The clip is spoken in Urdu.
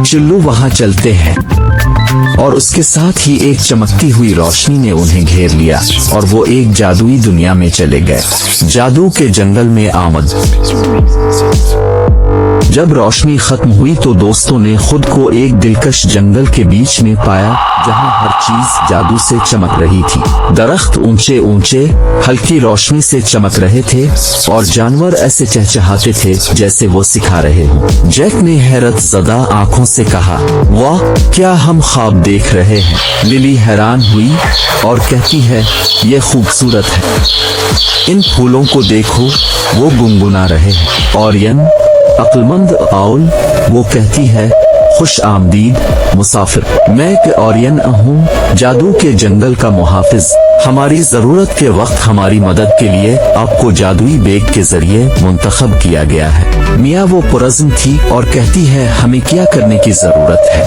چلو وہاں چلتے ہیں۔ اور اس کے ساتھ ہی ایک چمکتی ہوئی روشنی نے انہیں گھیر لیا اور وہ ایک جادوئی دنیا میں چلے گئے، جادو کے جنگل میں آمد۔ جب روشنی ختم ہوئی تو دوستوں نے خود کو ایک دلکش جنگل کے بیچ میں پایا جہاں ہر چیز جادو سے چمک رہی تھی۔ درخت اونچے اونچے ہلکی روشنی سے چمک رہے تھے اور جانور ایسے چہچہاتے تھے جیسے وہ سکھا رہے ہوں۔ جیک نے حیرت زدہ آنکھوں سے کہا، واہ، کیا ہم خواب دیکھ رہے ہیں؟ للی حیران ہوئی اور کہتی ہے، یہ خوبصورت ہے، ان پھولوں کو دیکھو، وہ گنگنا رہے ہیں۔ اورین عقلمند آول، وہ کہتی ہے، خوش آمدید مسافر، میں اورین ہوں، جادو کے جنگل کا محافظ۔ ہماری ضرورت کے وقت ہماری مدد کے لیے آپ کو جادوئی بیگ کے ذریعے منتخب کیا گیا ہے۔ میاں وہ پرعزم تھی اور کہتی ہے، ہمیں کیا کرنے کی ضرورت ہے؟